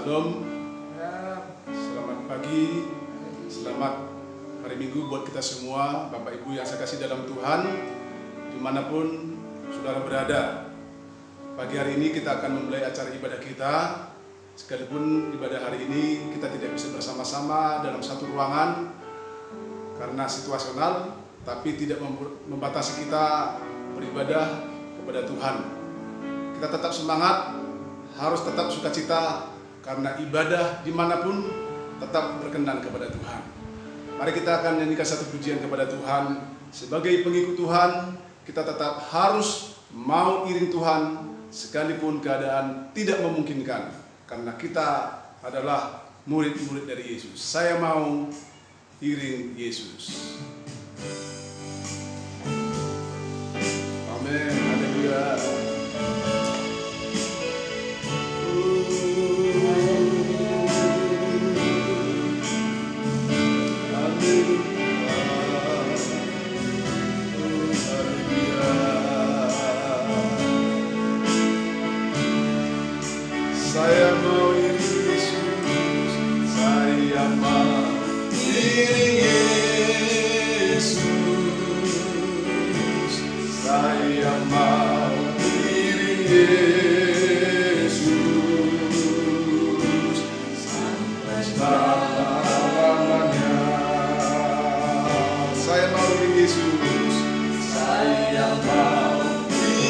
Shalom, selamat pagi, selamat hari Minggu buat kita semua, Bapak Ibu yang saya kasih dalam Tuhan, dimanapun saudara berada. Pagi hari ini kita akan memulai acara ibadah kita, sekalipun ibadah hari ini kita tidak bisa bersama-sama dalam satu ruangan karena situasional, tapi tidak membatasi kita beribadah kepada Tuhan. Kita tetap semangat, harus tetap sukacita, karena ibadah dimanapun tetap berkenan kepada Tuhan. Mari kita akan nyanyikan satu pujian kepada Tuhan. Sebagai pengikut Tuhan, kita tetap harus mau iring Tuhan sekalipun keadaan tidak memungkinkan, karena kita adalah murid-murid dari Yesus. Saya mau iring Yesus. Amin, haleluya. Saya mau iring Yesus, saya mau iring Yesus, saya mau iring Yesus sampai selamanya. Saya mau iring Yesus, saya mau iring Yesus.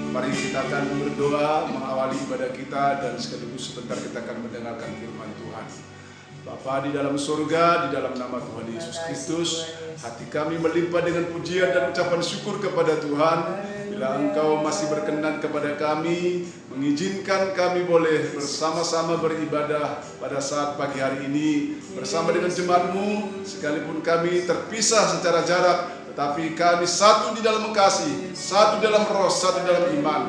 Mari kita akan berdoa mengawali ibadah kita, dan sekaligus sebentar kita akan mendengarkan firman Tuhan. Bapa di dalam surga, di dalam nama Tuhan Yesus Kristus, hati kami melimpah dengan pujian dan ucapan syukur kepada Tuhan. Bila Engkau masih berkenan kepada kami, mengizinkan kami boleh bersama-sama beribadah pada saat pagi hari ini bersama dengan jemaat-Mu, sekalipun kami terpisah secara jarak, tetapi kami satu di dalam kasih, satu dalam roh, satu dalam iman.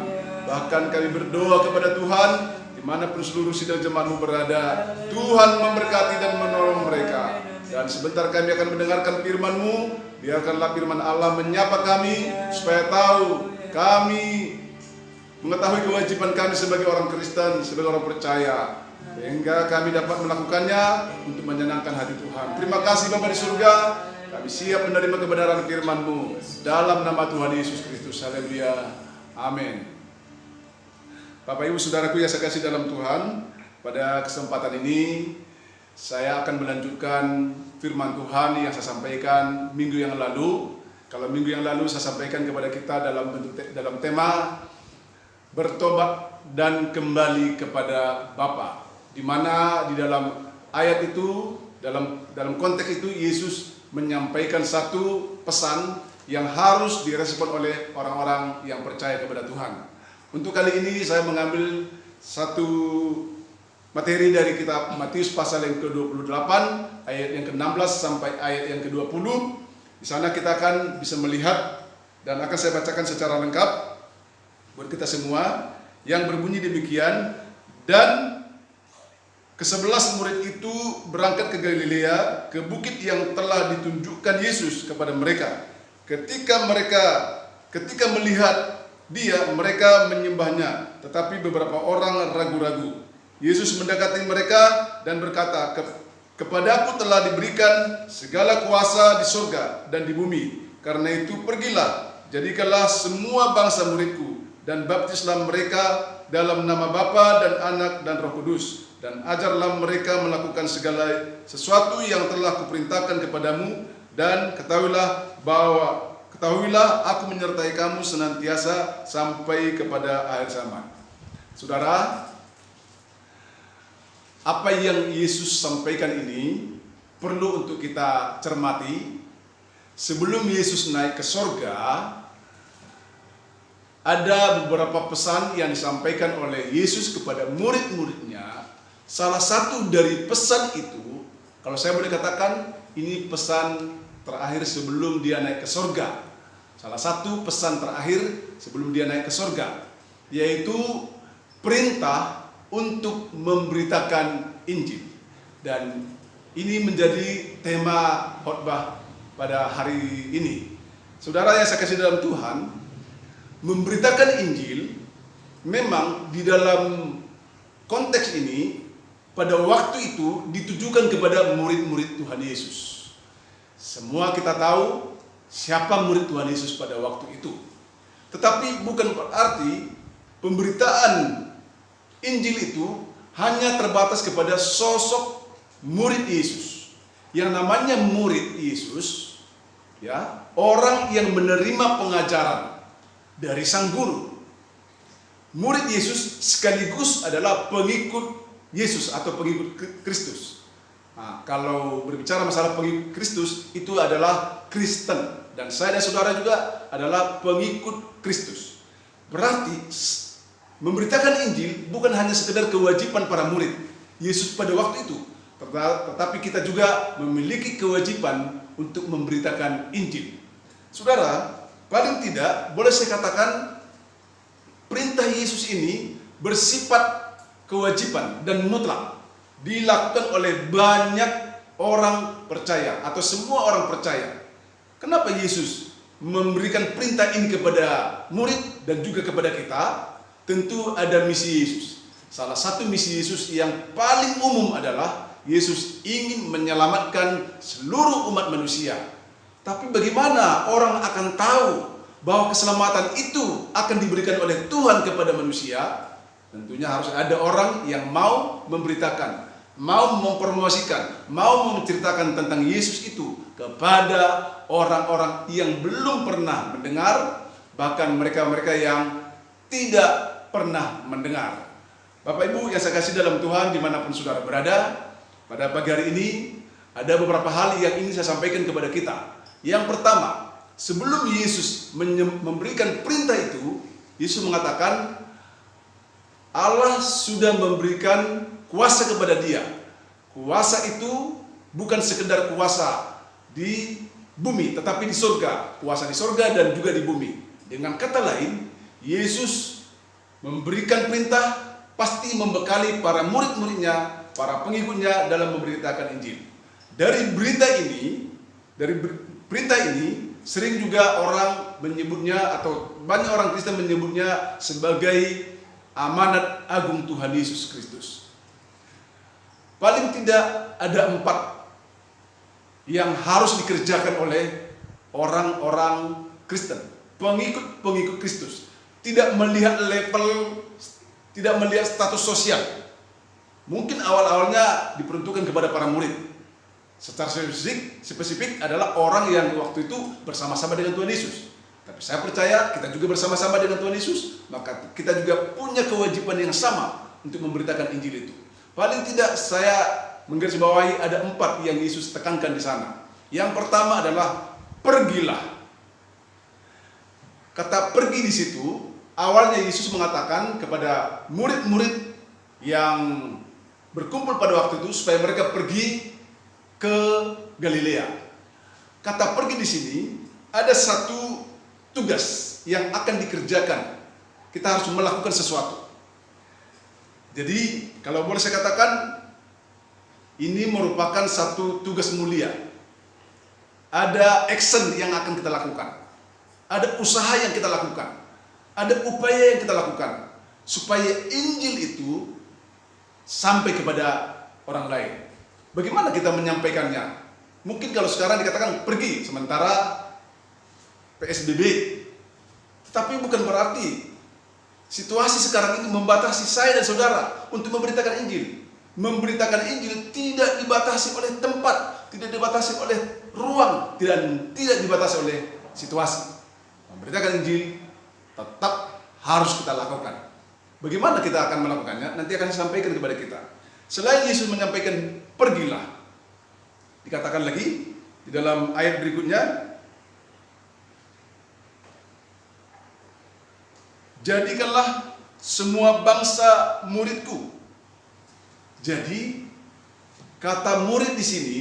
Bahkan kami berdoa kepada Tuhan, dimanapun seluruh sidang jemaat-Mu berada, Tuhan memberkati dan menolong mereka. Dan sebentar kami akan mendengarkan firman-Mu, biarkanlah firman Allah menyapa kami, supaya tahu kami mengetahui kewajiban kami sebagai orang Kristen, sebagai orang percaya, sehingga kami dapat melakukannya untuk menyenangkan hati Tuhan. Terima kasih Bapa di surga, kami siap menerima kebenaran firman-Mu dalam nama Tuhan Yesus Kristus. Haleluya. Amin. Bapak Ibu Saudaraku yang saya kasih dalam Tuhan, pada kesempatan ini saya akan melanjutkan firman Tuhan yang saya sampaikan minggu yang lalu. Kalau minggu yang lalu saya sampaikan kepada kita dalam tema bertobat dan kembali kepada Bapa, di mana di dalam ayat itu, dalam konteks itu Yesus menyampaikan satu pesan yang harus direspon oleh orang-orang yang percaya kepada Tuhan. Untuk kali ini saya mengambil satu materi dari kitab Matius pasal yang ke-28 ayat yang ke-16 sampai ayat yang ke-20. Di sana kita akan bisa melihat, dan akan saya bacakan secara lengkap buat kita semua, yang berbunyi demikian. Dan ke-11 murid itu berangkat ke Galilea, ke bukit yang telah ditunjukkan Yesus kepada mereka. Ketika melihat Dia, mereka menyembahnya, tetapi beberapa orang ragu-ragu. Yesus mendekati mereka dan berkata, Kepadaku telah diberikan segala kuasa di surga dan di bumi. Karena itu pergilah, jadikanlah semua bangsa muridku, dan baptislah mereka dalam nama Bapa dan Anak dan Roh Kudus, dan ajarlah mereka melakukan segala sesuatu yang telah kuperintahkan kepadamu, dan ketahuilah aku menyertai kamu senantiasa sampai kepada akhir zaman. Saudara, apa yang Yesus sampaikan ini perlu untuk kita cermati. Sebelum Yesus naik ke sorga, ada beberapa pesan yang disampaikan oleh Yesus kepada murid-muridnya. Salah satu dari pesan itu, kalau saya boleh katakan, ini pesan terakhir sebelum dia naik ke sorga. Salah satu pesan terakhir sebelum dia naik ke sorga, yaitu perintah untuk memberitakan Injil. Dan ini menjadi tema khotbah pada hari ini. Saudara yang saya kasih dalam Tuhan, memberitakan Injil memang di dalam konteks ini pada waktu itu ditujukan kepada murid-murid Tuhan Yesus. Semua kita tahu siapa murid Tuhan Yesus pada waktu itu. Tetapi bukan berarti pemberitaan Injil itu hanya terbatas kepada sosok murid Yesus. Yang namanya murid Yesus, ya, orang yang menerima pengajaran dari sang guru. Murid Yesus sekaligus adalah pengikut Yesus atau pengikut Kristus. Nah, kalau berbicara masalah pengikut Kristus, itu adalah Kristen. Dan saya dan saudara juga adalah pengikut Kristus. Berarti memberitakan Injil bukan hanya sekedar kewajiban para murid Yesus pada waktu itu, tetapi kita juga memiliki kewajiban untuk memberitakan Injil. Saudara, paling tidak boleh saya katakan perintah Yesus ini bersifat kewajiban dan mutlak, dilakukan oleh banyak orang percaya atau semua orang percaya. Kenapa Yesus memberikan perintah ini kepada murid dan juga kepada kita? Tentu ada misi Yesus. Salah satu misi Yesus yang paling umum adalah Yesus ingin menyelamatkan seluruh umat manusia. Tapi bagaimana orang akan tahu bahwa keselamatan itu akan diberikan oleh Tuhan kepada manusia? Tentunya harus ada orang yang mau memberitakan, mau mempromosikan, mau menceritakan tentang Yesus itu kepada orang-orang yang belum pernah mendengar, bahkan mereka-mereka yang tidak pernah mendengar. Bapak Ibu yang saya kasih dalam Tuhan dimanapun saudara berada, pada pagi hari ini ada beberapa hal yang ingin saya sampaikan kepada kita. Yang pertama, sebelum Yesus memberikan perintah itu, Yesus mengatakan Allah sudah memberikan kuasa kepada dia. Kuasa itu bukan sekedar kuasa di bumi, tetapi di surga. Kuasa di surga dan juga di bumi. Dengan kata lain, Yesus memberikan perintah, pasti membekali para murid-muridnya, para pengikutnya dalam memberitakan Injil. Dari perintah ini sering juga orang menyebutnya, atau banyak orang Kristen menyebutnya sebagai amanat agung Tuhan Yesus Kristus. Paling tidak ada 4 yang harus dikerjakan oleh orang-orang Kristen, pengikut Kristus. Tidak melihat level, tidak melihat status sosial. Mungkin awal-awalnya diperuntukkan kepada para murid. Secara spesifik adalah orang yang waktu itu bersama-sama dengan Tuhan Yesus. Tapi saya percaya kita juga bersama-sama dengan Tuhan Yesus, maka kita juga punya kewajiban yang sama untuk memberitakan Injil itu. Paling tidak saya menggarisbawahi ada 4 yang Yesus tekankan di sana. Yang pertama adalah pergilah. Kata pergi di situ, awalnya Yesus mengatakan kepada murid-murid yang berkumpul pada waktu itu supaya mereka pergi ke Galilea. Kata pergi di sini ada satu tugas yang akan dikerjakan. Kita harus melakukan sesuatu. Jadi kalau boleh saya katakan, ini merupakan satu tugas mulia. Ada action yang akan kita lakukan. Ada usaha yang kita lakukan. Ada upaya yang kita lakukan supaya Injil itu sampai kepada orang lain. Bagaimana kita menyampaikannya? Mungkin kalau sekarang dikatakan pergi sementara PSBB, tetapi bukan berarti situasi sekarang ini membatasi saya dan saudara untuk memberitakan Injil. Memberitakan Injil tidak dibatasi oleh tempat, tidak dibatasi oleh ruang, dan tidak dibatasi oleh situasi. Memberitakan Injil tetap harus kita lakukan. Bagaimana kita akan melakukannya? Nanti akan disampaikan kepada kita. Selain Yesus menyampaikan pergilah, dikatakan lagi di dalam ayat berikutnya, jadikanlah semua bangsa muridku. Jadi kata murid di sini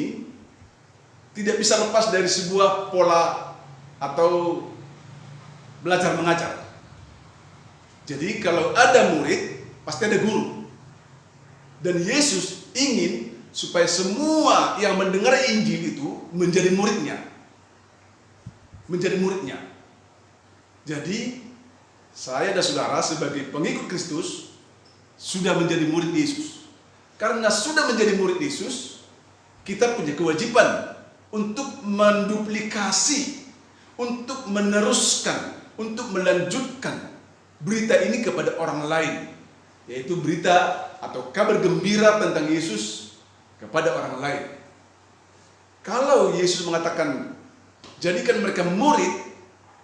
tidak bisa lepas dari sebuah pola atau belajar mengajar. Jadi kalau ada murid, pasti ada guru. Dan Yesus ingin supaya semua yang mendengar Injil itu menjadi muridnya. Menjadi muridnya. Jadi saya dan saudara sebagai pengikut Kristus sudah menjadi murid Yesus. Karena sudah menjadi murid Yesus, kita punya kewajiban untuk menduplikasi, untuk meneruskan, untuk melanjutkan berita ini kepada orang lain, yaitu berita atau kabar gembira tentang Yesus kepada orang lain. Kalau Yesus mengatakan jadikan mereka murid,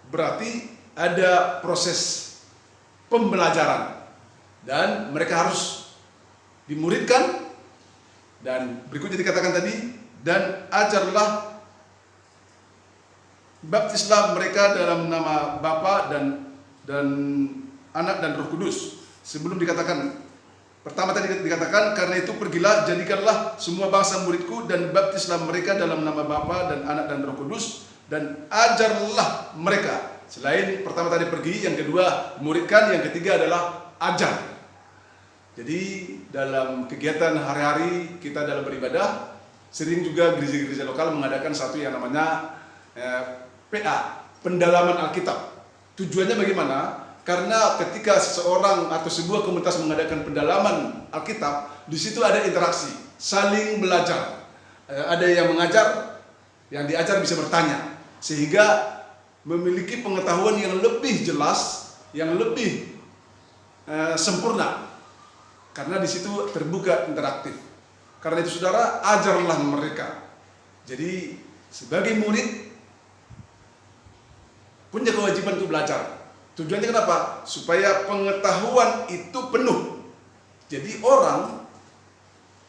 berarti ada proses pembelajaran dan mereka harus dimuridkan. Dan berikutnya dikatakan tadi, dan ajarlah, baptislah mereka dalam nama Bapa dan Anak dan Roh Kudus. Sebelum dikatakan, pertama tadi dikatakan, karena itu pergilah, jadikanlah semua bangsa muridku, dan baptislah mereka dalam nama Bapa dan Anak dan Roh Kudus, dan ajarlah mereka. Selain pertama tadi pergi, yang kedua muridkan, yang ketiga adalah ajar. Jadi dalam kegiatan hari-hari kita dalam beribadah, sering juga gereja-gereja lokal mengadakan satu yang namanya PA, pendalaman Alkitab. Tujuannya bagaimana? Karena ketika seseorang atau sebuah komunitas mengadakan pendalaman Alkitab, di situ ada interaksi, saling belajar. Ada yang mengajar, yang diajar bisa bertanya, sehingga memiliki pengetahuan yang lebih jelas, yang lebih sempurna. Karena di situ terbuka interaktif. Karena itu saudara, ajarlah mereka. Jadi sebagai murid punya kewajiban untuk belajar. Tujuannya kenapa? Supaya pengetahuan itu penuh. Jadi orang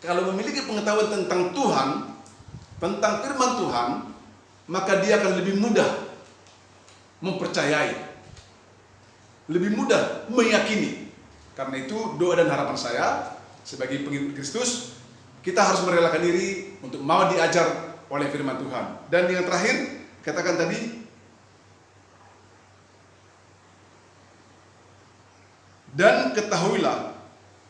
kalau memiliki pengetahuan tentang Tuhan, tentang firman Tuhan, maka dia akan lebih mudah mempercayai, lebih mudah meyakini. Karena itu doa dan harapan saya sebagai pengikut Kristus, kita harus merelakan diri untuk mau diajar oleh firman Tuhan. Dan yang terakhir, katakan tadi, dan ketahuilah,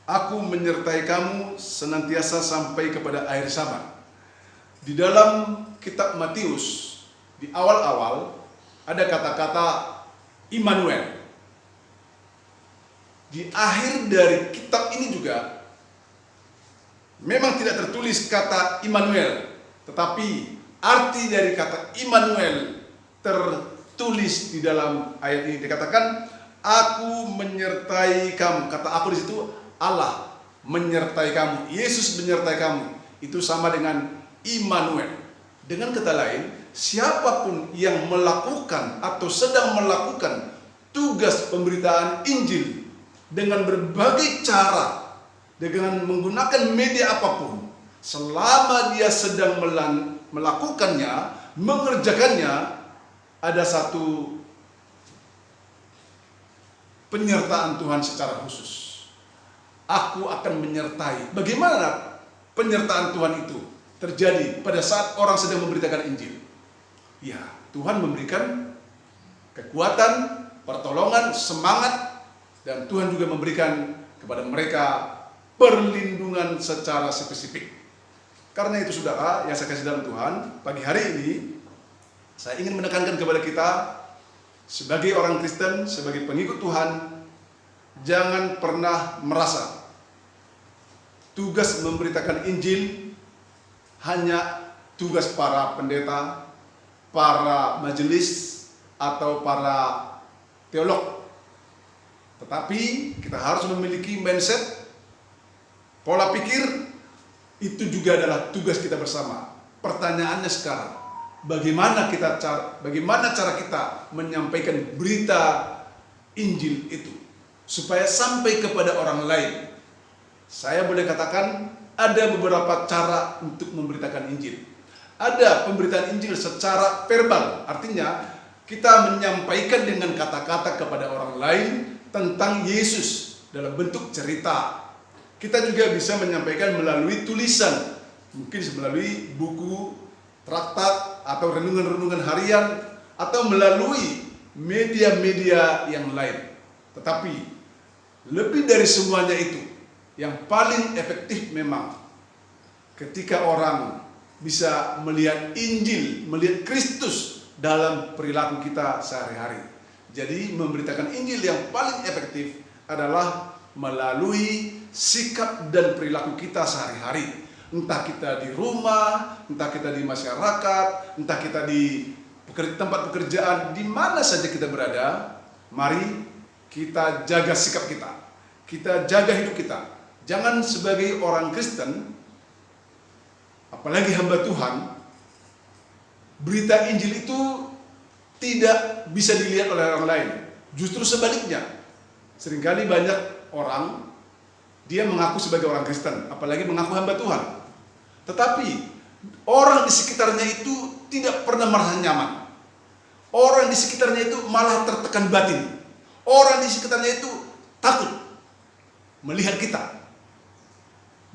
aku menyertai kamu senantiasa sampai kepada akhir zaman. Di dalam kitab Matius, di awal-awal ada kata-kata Immanuel. Di akhir dari kitab ini juga memang tidak tertulis kata Immanuel, tetapi arti dari kata Immanuel tertulis di dalam ayat ini. Dikatakan, aku menyertai kamu. Kata aku di situ Allah menyertai kamu, Yesus menyertai kamu. Itu sama dengan Immanuel. Dengan kata lain, siapapun yang melakukan atau sedang melakukan tugas pemberitaan Injil dengan berbagai cara, dengan menggunakan media apapun, selama dia sedang melakukannya, mengerjakannya, ada satu penyertaan Tuhan secara khusus. Aku akan menyertai. Bagaimana penyertaan Tuhan itu terjadi pada saat orang sedang memberitakan Injil? Ya, Tuhan memberikan kekuatan, pertolongan, semangat, dan Tuhan juga memberikan kepada mereka perlindungan secara spesifik. Karena itu saudara, yang saya kasih dalam Tuhan, pagi hari ini saya ingin menekankan kepada kita sebagai orang Kristen, sebagai pengikut Tuhan, jangan pernah merasa tugas memberitakan Injil hanya tugas para pendeta, para majelis, atau para teolog. Tetapi kita harus memiliki mindset, pola pikir, itu juga adalah tugas kita bersama. Pertanyaannya sekarang, bagaimana cara kita menyampaikan berita Injil itu supaya sampai kepada orang lain? Saya boleh katakan ada beberapa cara untuk memberitakan Injil. Ada pemberitaan Injil secara verbal, artinya kita menyampaikan dengan kata-kata kepada orang lain tentang Yesus dalam bentuk cerita. Kita juga bisa menyampaikan melalui tulisan, mungkin melalui buku, traktat, atau renungan-renungan harian, atau melalui media-media yang lain. Tetapi lebih dari semuanya itu, yang paling efektif memang ketika orang bisa melihat Injil, melihat Kristus dalam perilaku kita sehari-hari. Jadi memberitakan Injil yang paling efektif adalah melalui sikap dan perilaku kita sehari-hari. Entah kita di rumah, entah kita di masyarakat, entah kita di tempat pekerjaan, di mana saja kita berada, mari kita jaga sikap kita. Kita jaga hidup kita. Jangan sebagai orang Kristen, apalagi hamba Tuhan, berita Injil itu tidak bisa dilihat oleh orang lain. Justru sebaliknya. Seringkali banyak orang, dia mengaku sebagai orang Kristen, apalagi mengaku hamba Tuhan. Tetapi orang di sekitarnya itu tidak pernah merasa nyaman. Orang di sekitarnya itu malah tertekan batin. Orang di sekitarnya itu takut melihat kita.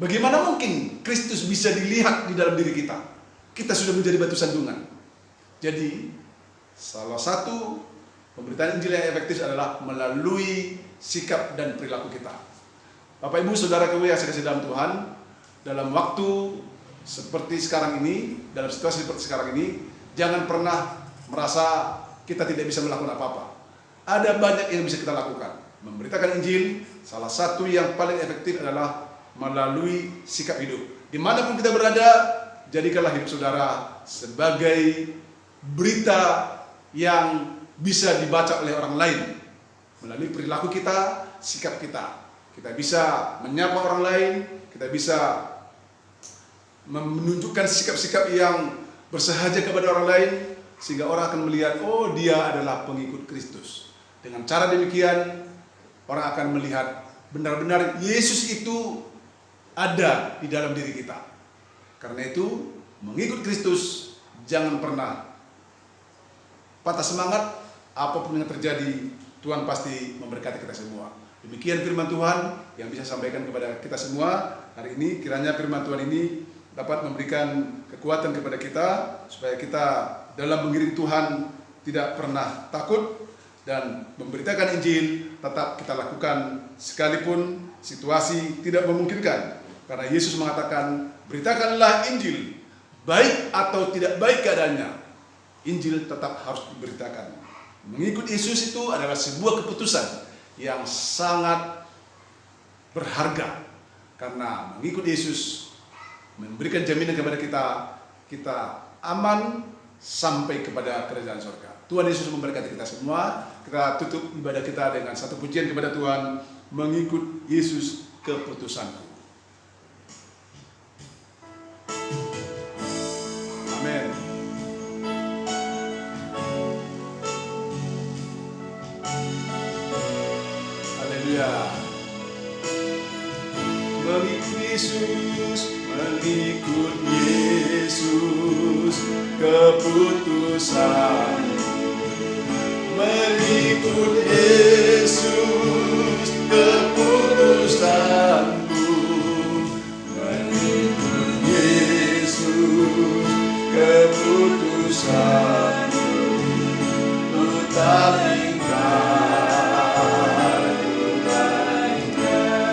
Bagaimana mungkin Kristus bisa dilihat di dalam diri kita? Kita sudah menjadi batu sandungan. Jadi, salah satu pemberitaan Injil yang efektif adalah melalui sikap dan perilaku kita. Bapak Ibu Saudaraku yang saya kasih dalam Tuhan, dalam waktu seperti sekarang ini, dalam situasi seperti sekarang ini, jangan pernah merasa kita tidak bisa melakukan apa-apa. Ada banyak yang bisa kita lakukan. Memberitakan Injil, salah satu yang paling efektif adalah melalui sikap hidup. Dimanapun kita berada, jadikanlah hidup saudara sebagai berita yang bisa dibaca oleh orang lain. Melalui perilaku kita, sikap kita. Kita bisa menyapa orang lain, kita bisa menunjukkan sikap-sikap yang bersahaja kepada orang lain, sehingga orang akan melihat, oh dia adalah pengikut Kristus. Dengan cara demikian, orang akan melihat benar-benar Yesus itu ada di dalam diri kita. Karena itu, mengikut Kristus, jangan pernah patah semangat. Apapun yang terjadi, Tuhan pasti memberkati kita semua. Demikian firman Tuhan yang bisa sampaikan kepada kita semua hari ini. Kiranya firman Tuhan ini dapat memberikan kekuatan kepada kita, supaya kita dalam mengiring Tuhan tidak pernah takut, dan memberitakan Injil tetap kita lakukan sekalipun situasi tidak memungkinkan. Karena Yesus mengatakan, beritakanlah Injil, baik atau tidak baik keadaannya, Injil tetap harus diberitakan. Mengikut Yesus itu adalah sebuah keputusan yang sangat berharga. Karena mengikut Yesus memberikan jaminan kepada kita, kita aman sampai kepada kerajaan surga. Tuhan Yesus memberkati kita semua. Kita tutup ibadah kita dengan satu pujian kepada Tuhan, mengikut Yesus keputusanku. Amin. Haleluya. Mengikut Yesus, mengikut Yesus keputusan. Mengikut Yesus keputusanku. Mengikut Yesus keputusanku. Ku tak ingkar,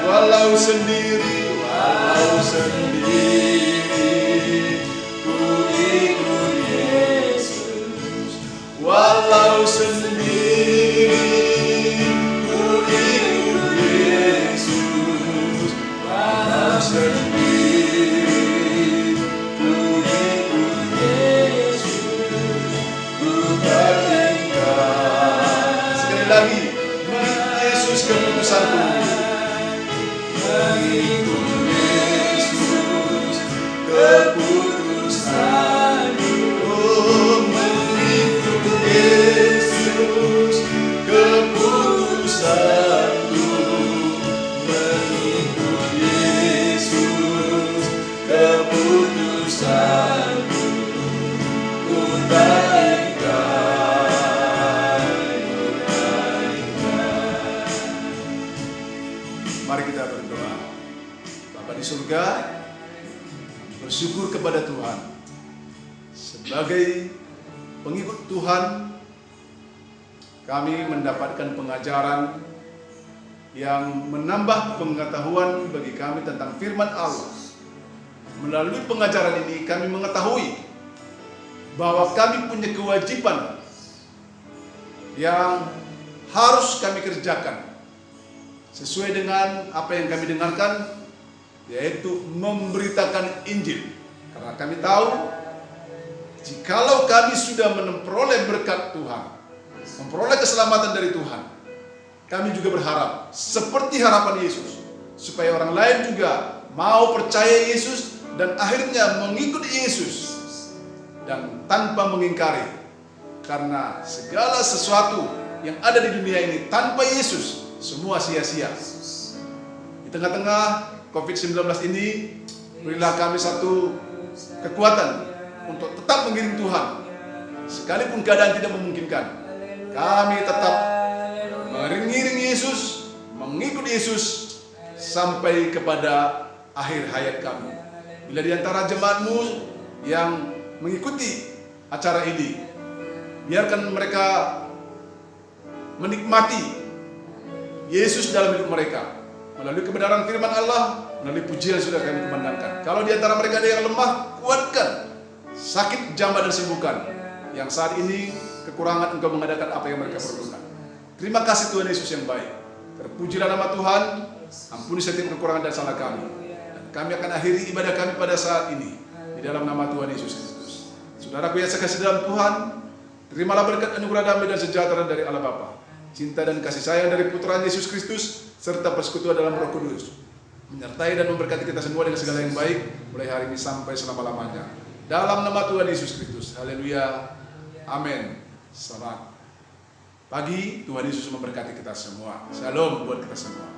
walau sendiri, ku ikut Yesus. Walau sendiri, ku ikut Yesus. Walau sendiri, ku ikut Yesus, ku bertingkah. Sekali lagi, mengikut Yesus keputusanku. Mengikut Yesus keputusanku. Oh, mengikut Yesus keputusanku. Mengikut Yesus keputusanku. Ku tak ingkar. Mari kita berdoa. Bapa di surga, bersyukur kepada Tuhan. Sebagai pengikut Tuhan, kami mendapatkan pengajaran yang menambah pengetahuan bagi kami tentang firman Allah. Melalui pengajaran ini kami mengetahui bahwa kami punya kewajiban yang harus kami kerjakan sesuai dengan apa yang kami dengarkan, yaitu memberitakan Injil. Karena kami tahu, jikalau kami sudah memperoleh berkat Tuhan, memperoleh keselamatan dari Tuhan, kami juga berharap seperti harapan Yesus, supaya orang lain juga mau percaya Yesus dan akhirnya mengikut Yesus dan tanpa mengingkari. Karena segala sesuatu yang ada di dunia ini tanpa Yesus semua sia-sia. Di tengah-tengah COVID-19 ini, berilah kami satu kekuatan untuk tetap mengiring Tuhan. Sekalipun keadaan tidak memungkinkan, kami tetap mengiring Yesus, mengikut Yesus sampai kepada akhir hayat kami. Bila di antara jemaatmu yang mengikuti acara ini, biarkan mereka menikmati Yesus dalam hidup mereka melalui kebenaran firman Allah, melalui pujian yang sudah kami kumandangkan. Kalau di antara mereka ada yang lemah, kuatkan. Sakit, jamba dan sembuhkan. Yang saat ini kekurangan Engkau mengadakan apa yang mereka perlukan. Terima kasih Tuhan Yesus yang baik. Terpujilah nama Tuhan. Ampuni setiap kekurangan dan salah kami. Dan kami akan akhiri ibadah kami pada saat ini di dalam nama Tuhan Yesus Kristus. Saudaraku yang sekasih dalam Tuhan, terimalah berkat anugerah damai dan sejahtera dari Allah Bapa, cinta dan kasih sayang dari Putra Yesus Kristus, serta persekutuan dalam Roh Kudus, menyertai dan memberkati kita semua dengan segala yang baik, mulai hari ini sampai selama-lamanya. Dalam nama Tuhan Yesus Kristus. Haleluya. Amin. Selamat pagi. Tuhan Yesus memberkati kita semua. Shalom buat kita semua.